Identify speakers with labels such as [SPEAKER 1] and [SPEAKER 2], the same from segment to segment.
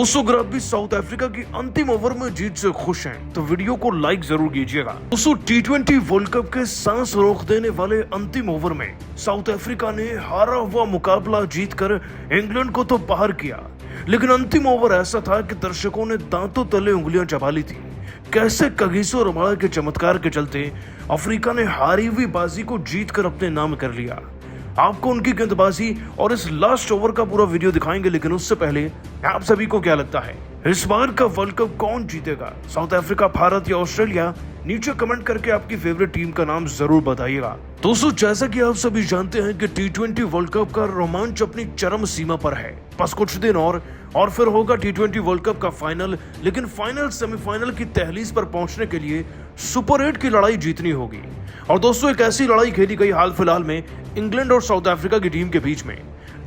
[SPEAKER 1] दोस्तों अगर आप भी साउथ अफ्रीका की अंतिम ओवर में जीत से खुश हैं तो वीडियो को लाइक जरूर कीजिएगा। दोस्तों T20 वर्ल्ड कप के सांस रोक देने वाले अंतिम ओवर में साउथ अफ्रीका ने हारा हुआ मुकाबला जीतकर इंग्लैंड को तो पार किया, लेकिन अंतिम ओवर ऐसा था कि दर्शकों ने दांतों तले उंगलियां चबा ली थी। कैसे कगिसो रबाड़ा के चमत्कार के चलते अफ्रीका ने हारी हुई बाजी को जीतकर अपने नाम कर लिया। आपको उनकी गेंदबाजी और इस लास्ट ओवर का पूरा वीडियो दिखाएंगे, लेकिन उससे पहले आप सभी को क्या लगता है इस बार का वर्ल्ड कप कौन जीतेगा, साउथ अफ्रीका, भारत या ऑस्ट्रेलिया? नीचे कमेंट करके आपकी फेवरेट टीम का नाम जरूर बताइएगा। दोस्तों जैसा कि आप सभी जानते हैं कि T20 वर्ल्ड कप का रोमांच अपनी चरम सीमा पर है। बस कुछ दिन और फिर होगा T20 वर्ल्ड कप का फाइनल, लेकिन फाइनल सेमीफाइनल की तहलीज पर पहुंचने के लिए सुपर 8 की लड़ाई जीतनी होगी। और दोस्तों एक ऐसी लड़ाई खेली गई हाल फिलहाल में इंग्लैंड और साउथ अफ्रीका की टीम के बीच में,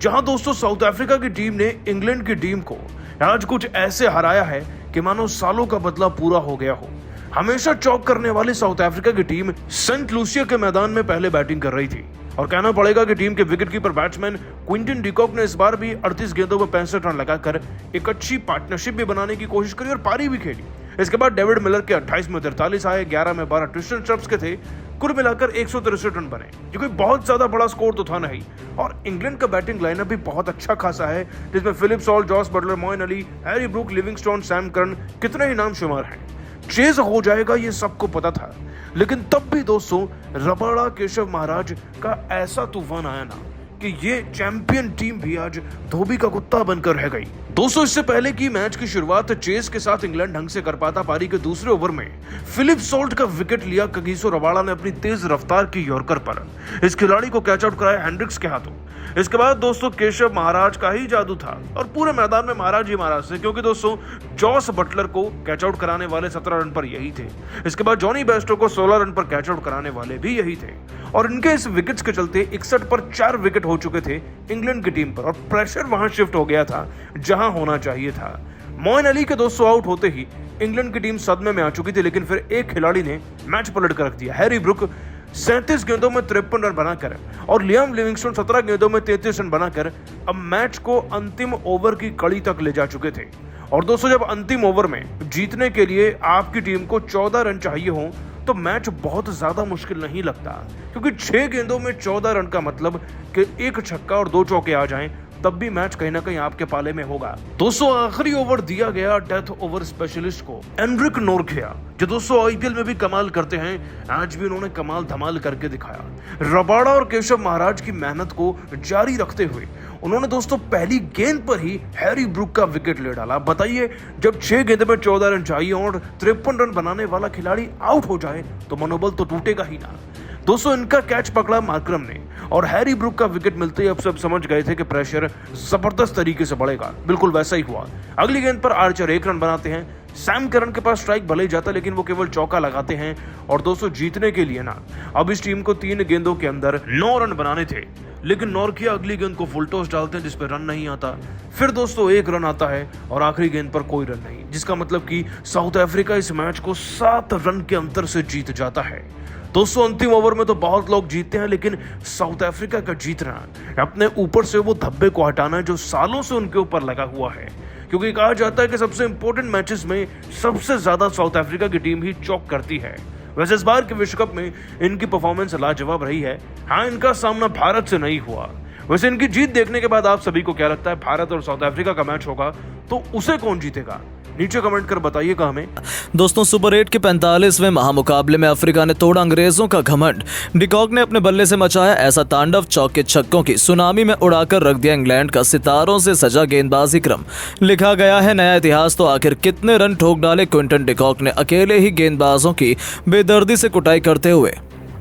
[SPEAKER 1] जहां दोस्तों साउथ अफ्रीका की टीम ने इंग्लैंड की टीम को आज कुछ ऐसे हराया है कि मानो सालों का बदला पूरा हो गया हो। हमेशा चौक करने वाली साउथ अफ्रीका की टीम सेंट लूसिया के मैदान में पहले बैटिंग कर रही थी, और कहना पड़ेगा कि टीम के विकेटकीपर बैट्समैन क्विंटन डिकॉक ने इस बार भी 38 गेंदों में 65 रन लगाकर एक अच्छी पार्टनरशिप भी बनाने की कोशिश करी और पारी भी खेली। इसके बाद डेविड मिलर के 28 में 43 आए, 11 में 12 ट्रिस्टन स्ट्रप्स के थे, कुल मिलाकर 163 रन बने, जो कोई बहुत ज्यादा बड़ा स्कोर तो था नहीं। और इंग्लैंड का बैटिंग लाइनअप भी बहुत अच्छा खासा है, जिसमें Philip Salt, Jos Buttler, Moeen Ali, Harry Brook, Livingstone, Sam Curran, कितने ही नाम शुमार हैं। चेज हो जाएगा ये सबको पता था, लेकिन तब भी दोस्तों रबाड़ा केशव महाराज का ऐसा तूफान आया ना कि ये चैंपियन टीम भी आज धोबी का कुत्ता बनकर रह गई। दोस्तों इससे पहले की मैच की शुरुआत चेस के साथ इंग्लैंड ढंग से कर पाता। पारी के दूसरे ओवर में फिलिप सॉल्ट का विकेट लिया कगिसो रबाड़ा ने अपनी तेज रफ्तार की यॉर्कर पर। इस खिलाड़ी को कैच आउट कराया हेंड्रिक्स के हाथों। इसके बाद दोस्तों केशव महाराज का ही जादू था, और पूरे मैदान में महाराज ही महाराज थे, क्योंकि दोस्तों जॉस बटलर को कैच आउट कराने वाले 17 रन पर यही थे। इसके बाद जॉनी बेस्टो को 16 रन पर कैच आउट कराने वाले भी यही थे, और इनके इस विकेट्स के चलते 61 पर 4 विकेट हो चुके थे इंग्लैंड की टीम पर, और प्रेशर वहां शिफ्ट हो गया था जहां होना चाहिए था। मोइन अली के दोस्तों आउट होते ही इंग्लैंड की टीम सदमे में आ चुकी थी, लेकिन फिर एक खिलाड़ी ने मैच पलट कर रख दिया। हैरी ब्रूक 37 गेंदों में 53 रन बनाकर और लियाम लिविंगस्टोन 17 गेंदों में 33 रन बनाकर अब मैच को अंतिम ओवर की कड़ी तक ले जा चुके थे। और दोस्तों जब अंतिम ओवर में जीतने के लिए आपकी टीम को 14 रन चाहिए हों तो मैच बहुत ज्यादा मुश्किल नहीं लगता, क्योंकि 6 गेंदों में 14 रन का मतलब कि एक छक्का और 2 चौके आ जाएं तब भी मैच कहीं ना कहीं आपके पाले में होगा। दोस्तों आखिरी ओवर दिया गया डेथ ओवर स्पेशलिस्ट को, एनरिक नोरखिया, जो दोस्तों आईपीएल में भी कमाल करते हैं, आज भी उन्होंने कमाल धमाल करके दिखाया। रबाड़ा और केशव महाराज की मेहनत को जारी रखते हुए उन्होंने दोस्तों पहली गेंद पर ही हैरी ब्रूक का विकेट ले डाला। बताइए जब 6 गेंद में 14 रन चाहिए और 53 रन बनाने वाला खिलाड़ी आउट हो जाए तो मनोबल तो टूटेगा ही ना। दोस्तों इनका कैच पकड़ा मार्करम ने, और हैरी ब्रूक का विकेट मिलते ही अब सब समझ गए थे कि प्रेशर जबरदस्त तरीके से बढ़ेगा। बिल्कुल वैसा ही हुआ। अगली गेंद पर आर्चर 1 रन बनाते हैं। सैम करन के पास स्ट्राइक भले ही जाता, लेकिन वो केवल चौका लगाते हैं। और दोस्तों जीतने के लिए ना अब इस टीम को 3 गेंदों के अंदर 9 रन बनाने थे, लेकिन नोरखिया अगली गेंद को फुल टॉस डालते हैं जिसपे रन नहीं आता। फिर दोस्तों 1 रन आता है और आखिरी गेंद पर कोई रन नहीं, जिसका मतलब कि साउथ अफ्रीका इस मैच को 7 रन के अंतर से जीत जाता है। दोस्तों अंतिम ओवर में तो बहुत लोग जीतते हैं, लेकिन साउथ अफ्रीका का जीतना अपने ऊपर से वो धब्बे को हटाना है जो सालों से उनके ऊपर लगा हुआ है, क्योंकि कहा जाता है कि सबसे इंपॉर्टेंट मैचेस में सबसे ज्यादा साउथ अफ्रीका की टीम ही चौक करती है। वैसे इस बार के विश्व कप में इनकी परफॉर्मेंस लाजवाब रही है। हाँ, इनका सामना भारत से नहीं हुआ। वैसे इनकी जीत देखने के बाद आप सभी को क्या लगता है, भारत और साउथ अफ्रीका का मैच होगा तो उसे कौन जीतेगा? नीचे कमेंट कर बताइएगा हमें।
[SPEAKER 2] दोस्तों सुपर 8 के 45वें महामुकाबले में अफ्रीका ने तोड़ा अंग्रेजों का घमंड। डिकॉक ने अपने बल्ले से मचाया ऐसा तांडव, चौके छक्कों की सुनामी में उड़ाकर रख दिया इंग्लैंड का सितारों से सजा गेंदबाजी क्रम। लिखा गया है नया इतिहास। तो आखिर कितने रन ठोक डाले क्विंटन डिकॉक ने अकेले ही गेंदबाजों की बेदर्दी से कुटाई करते हुए?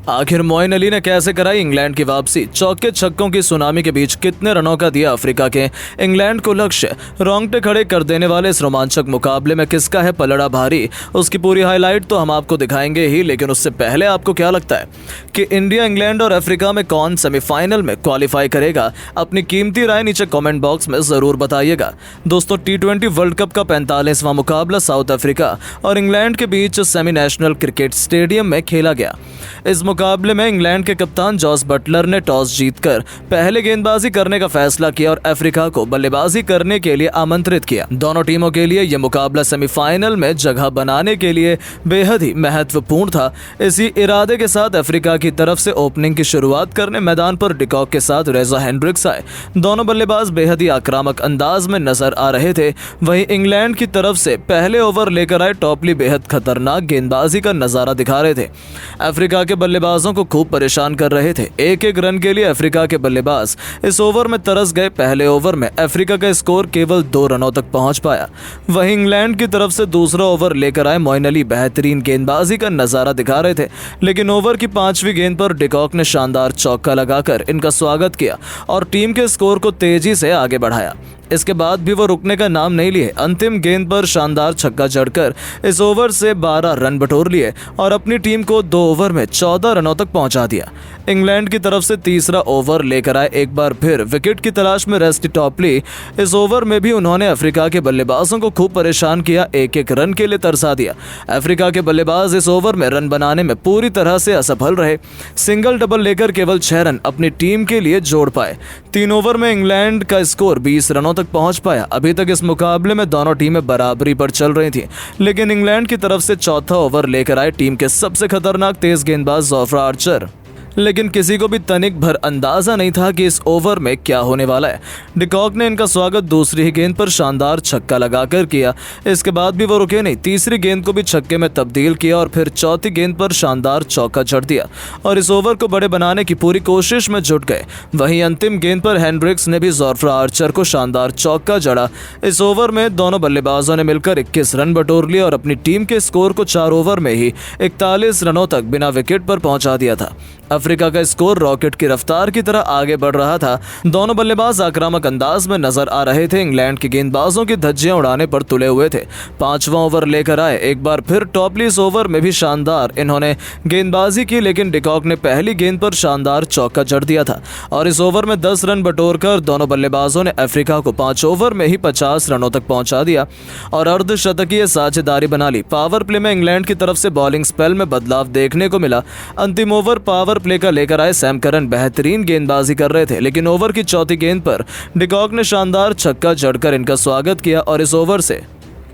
[SPEAKER 2] आखिर मोइन अली ने कैसे कराई इंग्लैंड की वापसी? चौके छक्कों की सुनामी के बीच कितने रनों का दिया अफ्रीका के इंग्लैंड को लक्ष्य? रोंगटे खड़े कर देने वाले इस रोमांचक मुकाबले में किसका है पलड़ा भारी? उसकी पूरी हाईलाइट तो हम आपको दिखाएंगे ही, लेकिन उससे पहले आपको क्या लगता है कि इंडिया, इंग्लैंड और अफ्रीका में कौन सेमीफाइनल में क्वालिफाई करेगा? अपनी कीमती राय नीचे कॉमेंट बॉक्स में जरूर बताइएगा। दोस्तों T20 वर्ल्ड कप का 45वां मुकाबला साउथ अफ्रीका और इंग्लैंड के बीच सेमी नेशनल क्रिकेट स्टेडियम में खेला गया। इस मुकाबले में इंग्लैंड के कप्तान जॉस बटलर ने टॉस जीतकर पहले गेंदबाजी करने का फैसला किया और अफ्रीका को बल्लेबाजी करने के लिए आमंत्रित किया। दोनों टीमों के लिए यह मुकाबला सेमीफाइनल में जगह बनाने के लिए बेहद ही महत्वपूर्ण था। इसी इरादे के साथ अफ्रीका की तरफ से ओपनिंग की शुरुआत करने मैदान पर डिकॉक के साथ रेजा हेंड्रिक्स आए। दोनों बल्लेबाज बेहद ही आक्रामक अंदाज में नजर आ रहे थे। वहीं इंग्लैंड की तरफ से पहले ओवर लेकर आए टॉपली बेहद खतरनाक गेंदबाजी का नजारा दिखा रहे थे। अफ्रीका के बल्लेबाजों को खूब परेशान कर रहे थे। एक रन के लिए अफ्रीका के बल्लेबाज इस ओवर में तरस गए। पहले ओवर में अफ्रीका का स्कोर केवल 2 रनों तक पहुंच पाया। वहीं इंग्लैंड की तरफ से दूसरा ओवर लेकर आए मोइन अली बेहतरीन गेंदबाजी का नजारा दिखा रहे थे, लेकिन ओवर की 5वीं गेंद पर डिकॉक ने शानदार चौका लगाकर इनका स्वागत किया और टीम के स्कोर को तेजी से आगे बढ़ाया। इसके बाद भी वो रुकने का नाम नहीं लिए। अंतिम गेंद पर शानदार छक्का जड़कर इस ओवर से 12 रन बटोर लिए और अपनी टीम को 2 ओवर में 14 रनों तक पहुंचा दिया। इंग्लैंड की तरफ से तीसरा ओवर लेकर आए एक बार फिर विकेट की तलाश में रेस्टी टॉपली। इस ओवर में भी उन्होंने अफ्रीका के बल्लेबाजों को खूब परेशान किया, एक रन के लिए तरसा दिया। अफ्रीका के बल्लेबाज इस ओवर में रन बनाने में पूरी तरह से असफल रहे। सिंगल डबल लेकर केवल 6 रन अपनी टीम के लिए जोड़ पाए। 3 ओवर में इंग्लैंड का स्कोर 20 रनों तक पहुंच पाया। अभी तक इस मुकाबले में दोनों टीमें बराबरी पर चल रही थी, लेकिन इंग्लैंड की तरफ से चौथा ओवर लेकर आए टीम के सबसे खतरनाक तेज गेंदबाज जोफ्रा आर्चर। लेकिन किसी को भी तनिक भर अंदाजा नहीं था कि इस ओवर में क्या होने वाला है। डिकॉक ने इनका स्वागत दूसरी ही गेंद पर शानदार छक्का लगाकर किया। इसके बाद भी वो रुके नहीं, तीसरी गेंद को भी छक्के में तब्दील किया और फिर चौथी गेंद पर शानदार चौका जड़ दिया और इस ओवर को बड़े बनाने की पूरी कोशिश में जुट गए। वहीं अंतिम गेंद पर हेंड्रिक्स ने भी जोफ्रा आर्चर को शानदार चौका जड़ा। इस ओवर में दोनों बल्लेबाजों ने मिलकर 21 रन बटोर लिए और अपनी टीम के स्कोर को 4 ओवर में ही 41 रनों तक बिना विकेट पर पहुंचा दिया था। अफ्रीका का स्कोर रॉकेट की रफ्तार की तरह आगे बढ़ रहा था। दोनों बल्लेबाज आक्रामक अंदाज में नजर आ रहे थे। इंग्लैंड के गेंदबाजों की धज्जियां उड़ाने पर तुले हुए थे। 5वां ओवर लेकर आए एक बार फिर टॉपली। इस ओवर में भी शानदार इन्होंने गेंदबाजी की, लेकिन डिकॉक ने पहली गेंद पर शानदार चौका जड़ दिया था और इस ओवर में 10 रन बटोरकर दोनों बल्लेबाजों ने अफ्रीका को 5 ओवर में ही 50 रनों तक पहुंचा दिया और अर्धशतकीय साझेदारी बना ली। पावर प्ले में इंग्लैंड की तरफ से बॉलिंग स्पेल में बदलाव देखने को मिला। अंतिम ओवर पावर प्ले का लेकर आए सैम करन बेहतरीन गेंदबाजी कर रहे थे, लेकिन ओवर की चौथी गेंद पर डिकॉक ने शानदार छक्का जड़कर इनका स्वागत किया और इस ओवर से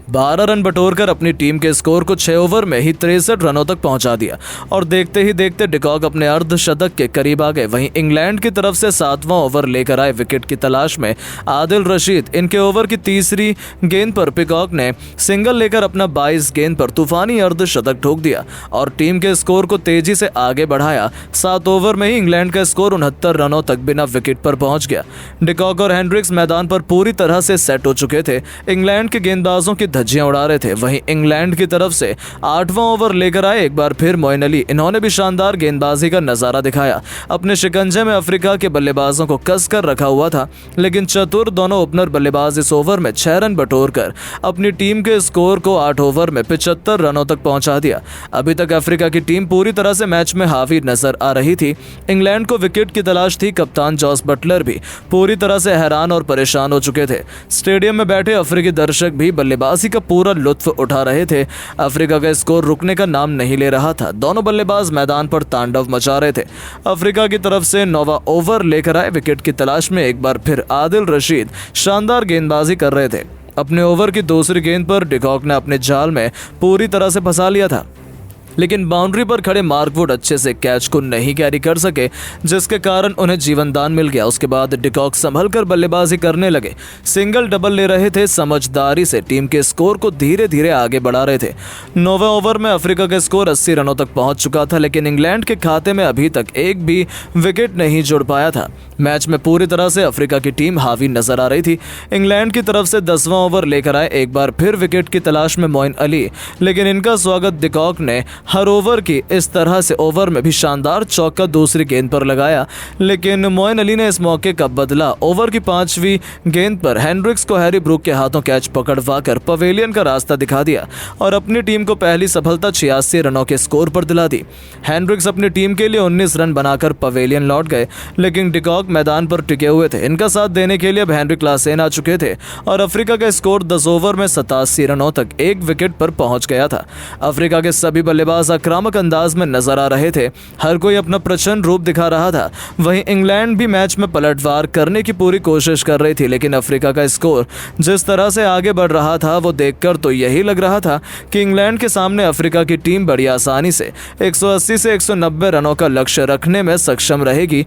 [SPEAKER 2] 12 रन बटोरकर अपनी टीम के स्कोर को 6 ओवर में ही 63 रनों तक पहुंचा दिया और देखते ही देखते डिकॉक अपने अर्धशतक के करीब आ गए। वहीं इंग्लैंड की तरफ से 7वां ओवर लेकर आए विकेट की तलाश में आदिल रशीद। इनके ओवर की तीसरी गेंद पर पिकॉक ने सिंगल लेकर अपना 22 गेंद पर तूफानी अर्धशतक ठोक दिया और टीम के स्कोर को तेजी से आगे बढ़ाया। 7 ओवर में ही इंग्लैंड का स्कोर 69 रनों तक बिना विकेट पर पहुंच गया। डिकॉक और हेंड्रिक्स मैदान पर पूरी तरह से सेट हो चुके थे। इंग्लैंड के गेंदबाजों की धज्जियां उड़ा रहे थे। वहीं इंग्लैंड की तरफ से 8वां ओवर लेकर आए एक बार फिर मोइन अली। इन्होंने भी शानदार गेंदबाजी का नजारा दिखाया। अपने शिकंजे में अफ्रीका के बल्लेबाजों को कसकर रखा हुआ था, लेकिन चतुर दोनों ओपनर बल्लेबाज इस ओवर में 6 रन बटोरकर अपनी टीम के स्कोर को 8 ओवर में 75 रनों तक पहुंचा दिया। अभी तक अफ्रीका की टीम पूरी तरह से मैच में हावी नजर आ रही थी। इंग्लैंड को विकेट की तलाश थी। कप्तान जॉस बटलर भी पूरी तरह से हैरान और परेशान हो चुके थे। स्टेडियम में बैठे अफ्रीकी दर्शक भी बल्लेबाजी का पूरा लुत्फ उठा रहे थे। अफ्रीका का स्कोर रुकने का नाम नहीं ले रहा था। दोनों बल्लेबाज मैदान पर तांडव मचा रहे थे। अफ्रीका की तरफ से 9वां ओवर लेकर आए विकेट की तलाश में एक बार फिर आदिल रशीद शानदार गेंदबाजी कर रहे थे। अपने ओवर की दूसरी गेंद पर डिकॉक ने अपने जाल में पूरी तरह से फंसा लिया था, लेकिन बाउंड्री पर खड़े मार्कवुड अच्छे से कैच को नहीं कैरी कर सके, जिसके कारण उन्हें जीवनदान मिल गया। उसके बाद डिकॉक संभलकर बल्लेबाजी करने लगे। सिंगल डबल ले रहे थे। समझदारी से टीम के स्कोर को धीरे धीरे आगे बढ़ा रहे थे। 9वें ओवर में अफ्रीका का स्कोर 80 रनों तक पहुंच चुका था, लेकिन इंग्लैंड के खाते में अभी तक एक भी विकेट नहीं जुड़ पाया था। मैच में पूरी तरह से अफ्रीका की टीम हावी नजर आ रही थी। इंग्लैंड की तरफ से 10वां ओवर लेकर आए एक बार फिर विकेट की तलाश में मोइन अली, लेकिन इनका स्वागत डिकॉक ने हर ओवर की इस तरह से ओवर में भी शानदार चौका दूसरी गेंद पर लगाया, लेकिन मोइन अली ने इस मौके का बदला। ओवर की 5वीं गेंद पर हेंड्रिक्स को हैरी ब्रूक के हाथों कैच पकड़वाकर पवेलियन का रास्ता दिखा दिया और अपनी टीम को पहली सफलता 86 रनों के स्कोर पर दिला दी। हेंड्रिक्स अपनी टीम के लिए 19 रन बनाकर पवेलियन लौट गए, लेकिन डिकॉक मैदान पर टिके हुए थे। इनका साथ देने के लिए अब हेनरी क्लासेन आ चुके थे और अफ्रीका का स्कोर 10 ओवर में 87 रनों तक एक विकेट पर पहुंच गया था। अफ्रीका के सभी बल्लेबाज बल्लेबाज आक्रामक अंदाज में नजर आ रहे थे। हर कोई अपना प्रचंड रूप दिखा रहा था। वहीं इंग्लैंड भी मैच में पलटवार करने की पूरी कोशिश कर रही थी, लेकिन अफ्रीका का स्कोर जिस तरह से आगे बढ़ रहा था वो देखकर तो यही लग रहा था कि इंग्लैंड के सामने अफ्रीका की टीम बड़ी आसानी से 180 से 190 रनों का लक्ष्य रखने में सक्षम रहेगी।